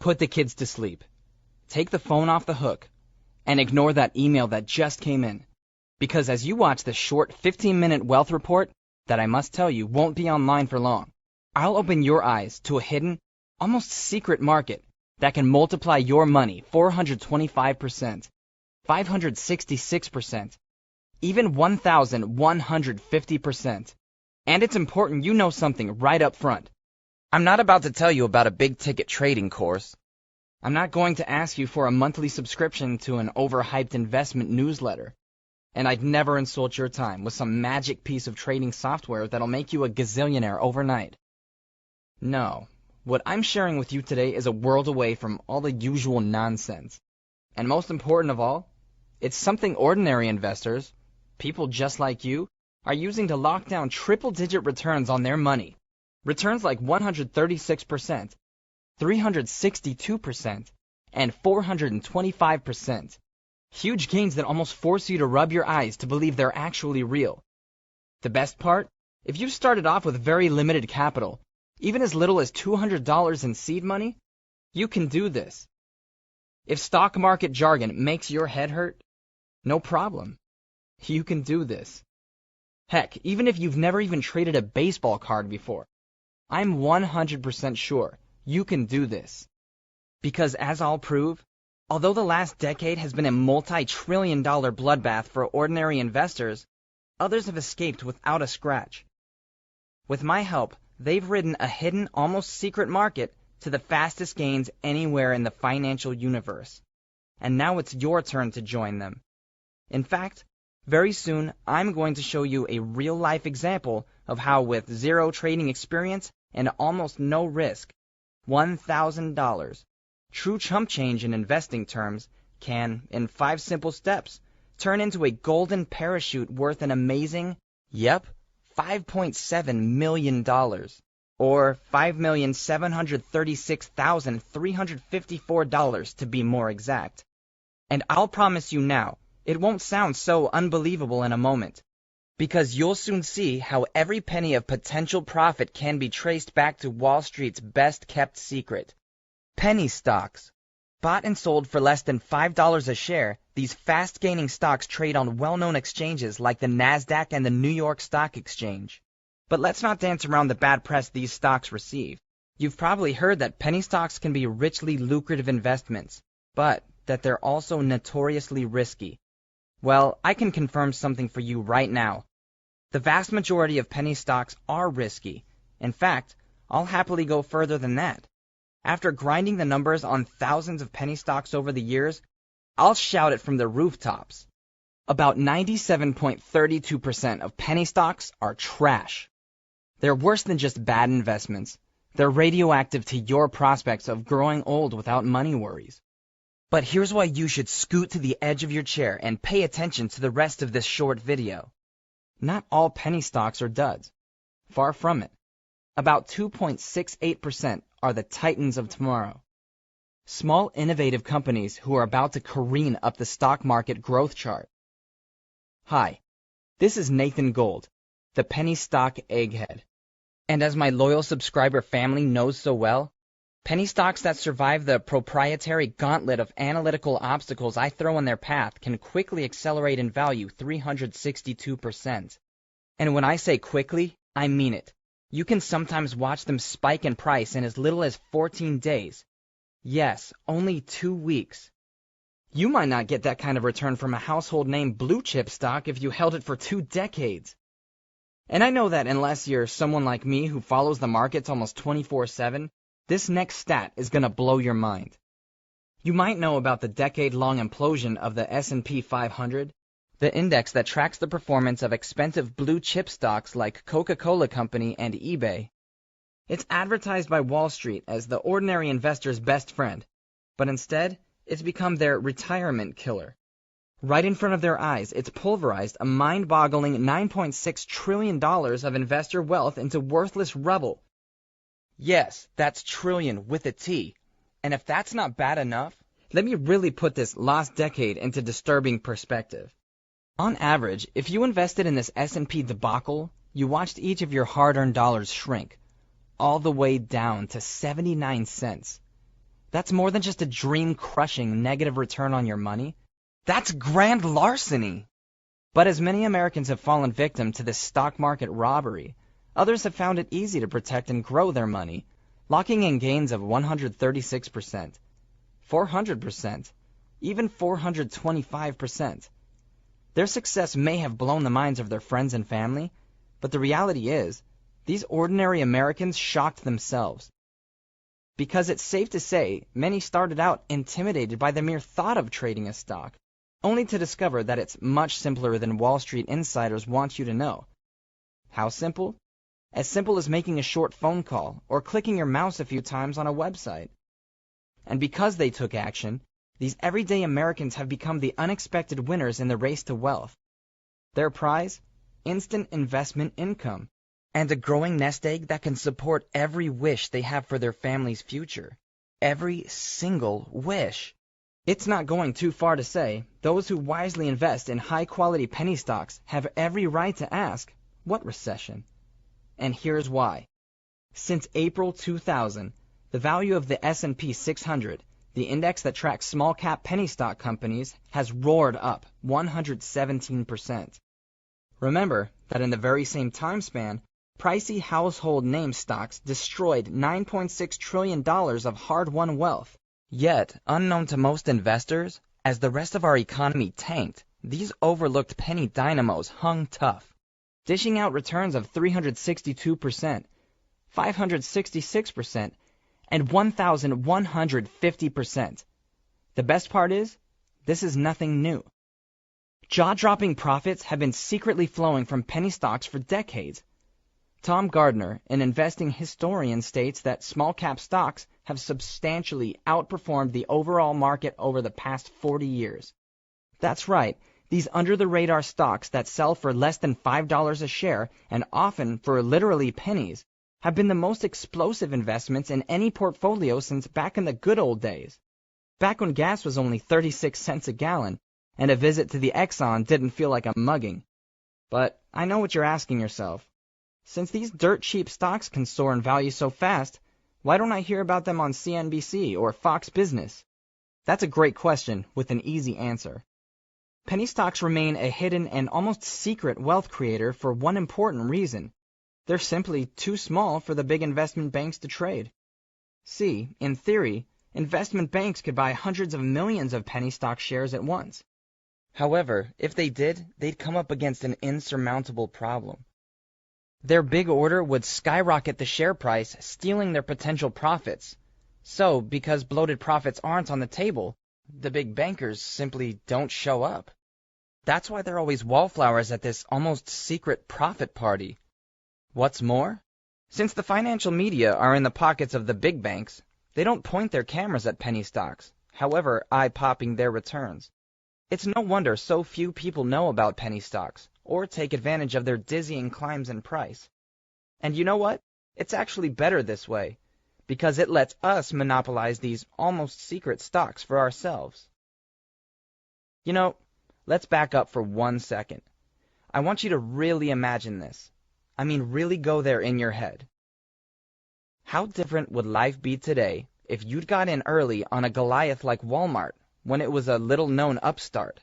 Put the kids to sleep. Take the phone off the hook and ignore that email that just came in. Because as you watch this short 15-minute wealth report that I must tell you won't be online for long, I'll open your eyes to a hidden, almost secret market that can multiply your money 425%, 566%, even 1,150%. And it's important you know something right up front. I'm not about to tell you about a big-ticket trading course. I'm not going to ask you for a monthly subscription to an overhyped investment newsletter. And I'd never insult your time with some magic piece of trading software that'll make you a gazillionaire overnight. No, what I'm sharing with you today is a world away from all the usual nonsense. And most important of all, it's something ordinary investors, people just like you, are using to lock down triple-digit returns on their money. Returns like 136%, 362%, and 425%. Huge gains that almost force you to rub your eyes to believe they're actually real. The best part? If you started off with very limited capital, even as little as $200 in seed money, you can do this. If stock market jargon makes your head hurt, no problem. You can do this. Heck, even if you've never even traded a baseball card before, I'm 100% sure you can do this. Because as I'll prove, although the last decade has been a multi-trillion-dollar bloodbath for ordinary investors, others have escaped without a scratch. With my help, they've ridden a hidden, almost secret market to the fastest gains anywhere in the financial universe. And now it's your turn to join them. In fact, very soon I'm going to show you a real-life example of how with zero trading experience and almost no risk, $1,000, true chump change in investing terms, can, in 5 simple steps, turn into a golden parachute worth an amazing, $5.7 million, or $5,736,354 to be more exact. And I'll promise you now, it won't sound so unbelievable in a moment, because you'll soon see how every penny of potential profit can be traced back to Wall Street's best-kept secret. Penny stocks. Bought and sold for less than $5 a share, these fast-gaining stocks trade on well-known exchanges like the NASDAQ and the New York Stock Exchange. But let's not dance around the bad press these stocks receive. You've probably heard that penny stocks can be richly lucrative investments, but that they're also notoriously risky. Well, I can confirm something for you right now. The vast majority of penny stocks are risky. In fact, I'll happily go further than that. After grinding the numbers on thousands of penny stocks over the years, I'll shout it from the rooftops. About 97.32% of penny stocks are trash. They're worse than just bad investments. They're radioactive to your prospects of growing old without money worries. But here's why you should scoot to the edge of your chair and pay attention to the rest of this short video. Not all penny stocks are duds. Far from it. About 2.68% are the titans of tomorrow. Small, innovative companies who are about to careen up the stock market growth chart. Hi, this is Nathan Gold, the penny stock egghead. And as my loyal subscriber family knows so well, penny stocks that survive the proprietary gauntlet of analytical obstacles I throw in their path can quickly accelerate in value 362%. And when I say quickly, I mean it. You can sometimes watch them spike in price in as little as 14 days. Yes, only 2 weeks. You might not get that kind of return from a household name blue chip stock if you held it for 2 decades. And I know that unless you're someone like me who follows the markets almost 24/7, this next stat is going to blow your mind. You might know about the decade-long implosion of the S&P 500, the index that tracks the performance of expensive blue-chip stocks like Coca-Cola Company and eBay. It's advertised by Wall Street as the ordinary investor's best friend, but instead, it's become their retirement killer. Right in front of their eyes, it's pulverized a mind-boggling $9.6 trillion of investor wealth into worthless rubble. Yes, that's trillion with a T. And if that's not bad enough, let me really put this lost decade into disturbing perspective. On average, if you invested in this S&P debacle, you watched each of your hard-earned dollars shrink, all the way down to 79 cents. That's more than just a dream-crushing negative return on your money. That's grand larceny. But as many Americans have fallen victim to this stock market robbery, others have found it easy to protect and grow their money, locking in gains of 136%, 400%, even 425%. Their success may have blown the minds of their friends and family, but the reality is, these ordinary Americans shocked themselves. Because it's safe to say, many started out intimidated by the mere thought of trading a stock, only to discover that it's much simpler than Wall Street insiders want you to know. How simple? As simple as making a short phone call or clicking your mouse a few times on a website. And because they took action, these everyday Americans have become the unexpected winners in the race to wealth. Their prize? Instant investment income, and a growing nest egg that can support every wish they have for their family's future. Every single wish. It's not going too far to say, those who wisely invest in high-quality penny stocks have every right to ask, what recession? And here's why. Since April 2000, the value of the S&P 600, the index that tracks small-cap penny stock companies, has roared up 117%. Remember that in the very same time span, pricey household name stocks destroyed $9.6 trillion of hard-won wealth. Yet, unknown to most investors, as the rest of our economy tanked, these overlooked penny dynamos hung tough, dishing out returns of 362%, 566%, and 1,150%. The best part is, this is nothing new. Jaw-dropping profits have been secretly flowing from penny stocks for decades. Tom Gardner, an investing historian, states that small-cap stocks have substantially outperformed the overall market over the past 40 years. That's right, these under-the-radar stocks that sell for less than $5 a share, and often for literally pennies, have been the most explosive investments in any portfolio since back in the good old days. Back when gas was only 36 cents a gallon, and a visit to the Exxon didn't feel like a mugging. But I know what you're asking yourself. Since these dirt-cheap stocks can soar in value so fast, why don't I hear about them on CNBC or Fox Business? That's a great question with an easy answer. Penny stocks remain a hidden and almost secret wealth creator for one important reason. They're simply too small for the big investment banks to trade. See, in theory, investment banks could buy hundreds of millions of penny stock shares at once. However, if they did, they'd come up against an insurmountable problem. Their big order would skyrocket the share price, stealing their potential profits. So, because bloated profits aren't on the table, the big bankers simply don't show up. That's why they're always wallflowers at this almost secret profit party. What's more, since the financial media are in the pockets of the big banks, they don't point their cameras at penny stocks, however eye-popping their returns. It's no wonder so few people know about penny stocks, or take advantage of their dizzying climbs in price. And you know what? It's actually better this way, because it lets us monopolize these almost secret stocks for ourselves. You know, let's back up for 1 second. I want you to really imagine this. I mean, really go there in your head. How different would life be today if you'd got in early on a Goliath like Walmart when it was a little-known upstart?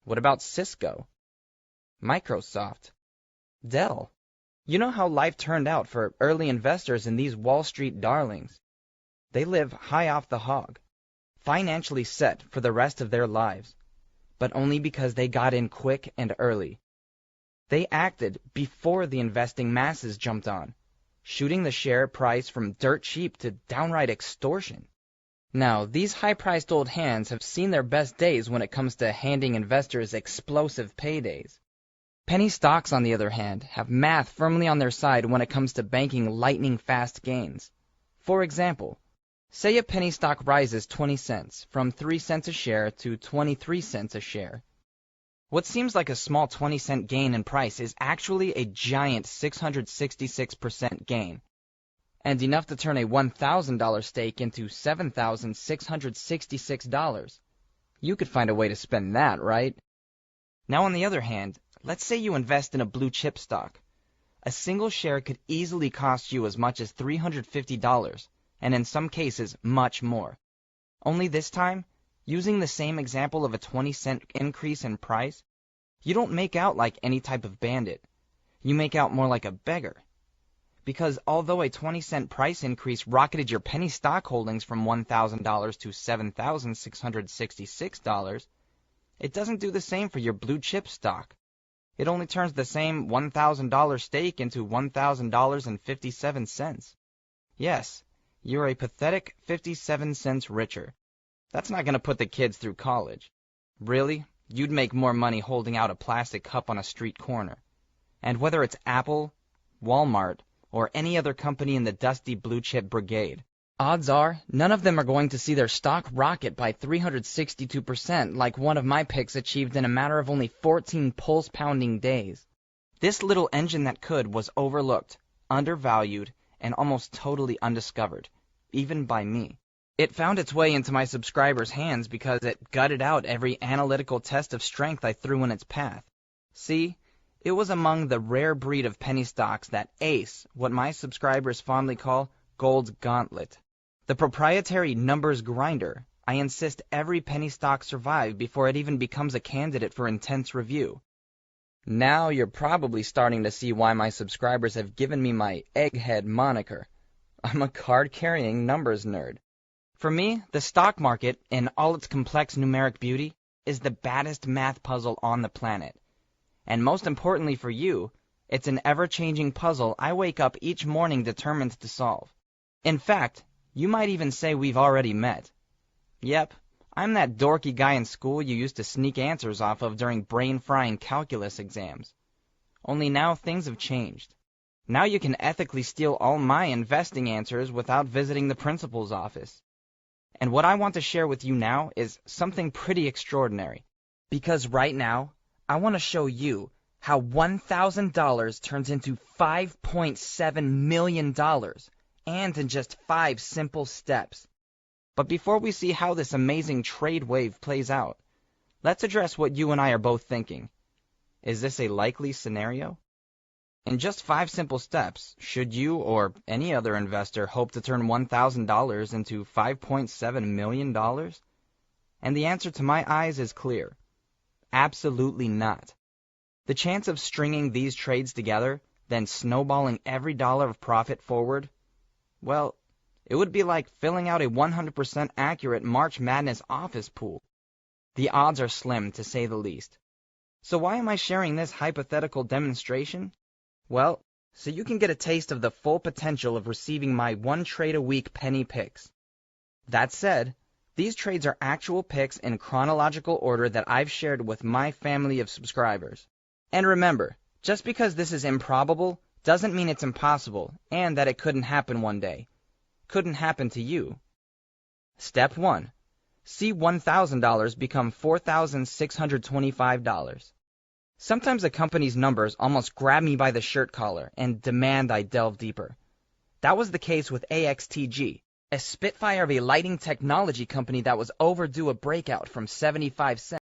What about Cisco? Microsoft? Dell? You know how life turned out for early investors in these Wall Street darlings. They live high off the hog, financially set for the rest of their lives, but only because they got in quick and early. They acted before the investing masses jumped on, shooting the share price from dirt cheap to downright extortion. Now, these high-priced old hands have seen their best days when it comes to handing investors explosive paydays. Penny stocks, on the other hand, have math firmly on their side when it comes to banking lightning-fast gains. For example, say a penny stock rises 20 cents, from 3 cents a share to 23 cents a share. What seems like a small 20-cent gain in price is actually a giant 666% gain, and enough to turn a $1,000 stake into $7,666. You could find a way to spend that, right? Now, on the other hand, let's say you invest in a blue-chip stock. A single share could easily cost you as much as $350, and in some cases, much more. Only this time, using the same example of a 20-cent increase in price, you don't make out like any type of bandit. You make out more like a beggar. Because although a 20-cent price increase rocketed your penny stock holdings from $1,000 to $7,666, it doesn't do the same for your blue chip stock. It only turns the same $1,000 stake into $1,000.57. Yes, you're a pathetic 57 cents richer. That's not going to put the kids through college. Really, you'd make more money holding out a plastic cup on a street corner. And whether it's Apple, Walmart, or any other company in the dusty blue chip brigade, odds are none of them are going to see their stock rocket by 362% like one of my picks achieved in a matter of only 14 pulse-pounding days. This little engine that could was overlooked, undervalued, and almost totally undiscovered, even by me. It found its way into my subscribers' hands because it gutted out every analytical test of strength I threw in its path. See, it was among the rare breed of penny stocks that ace what my subscribers fondly call Gold's Gauntlet. The proprietary numbers grinder I insist every penny stock survive before it even becomes a candidate for intense review. Now you're probably starting to see why my subscribers have given me my egghead moniker. I'm a card-carrying numbers nerd. For me, the stock market, in all its complex numeric beauty, is the baddest math puzzle on the planet. And most importantly for you, it's an ever-changing puzzle I wake up each morning determined to solve. In fact, you might even say we've already met. Yep, I'm that dorky guy in school you used to sneak answers off of during brain-frying calculus exams. Only now things have changed. Now you can ethically steal all my investing answers without visiting the principal's office. And what I want to share with you now is something pretty extraordinary. Because right now, I want to show you how $1,000 turns into $5.7 million, and in just 5 simple steps. But before we see how this amazing trade wave plays out, let's address what you and I are both thinking. Is this a likely scenario? In just 5 simple steps, should you or any other investor hope to turn $1,000 into $5.7 million? And the answer to my eyes is clear. Absolutely not. The chance of stringing these trades together, then snowballing every dollar of profit forward, well, it would be like filling out a 100% accurate March Madness office pool. The odds are slim, to say the least. So why am I sharing this hypothetical demonstration? Well, so you can get a taste of the full potential of receiving my 1 trade a week penny picks. That said, these trades are actual picks in chronological order that I've shared with my family of subscribers. And remember, just because this is improbable doesn't mean it's impossible and that it couldn't happen one day. Couldn't happen to you. Step 1. See $1,000 become $4,625. Sometimes a company's numbers almost grab me by the shirt collar and demand I delve deeper. That was the case with AXTG, a spitfire of a lighting technology company that was overdue a breakout from 75 cents.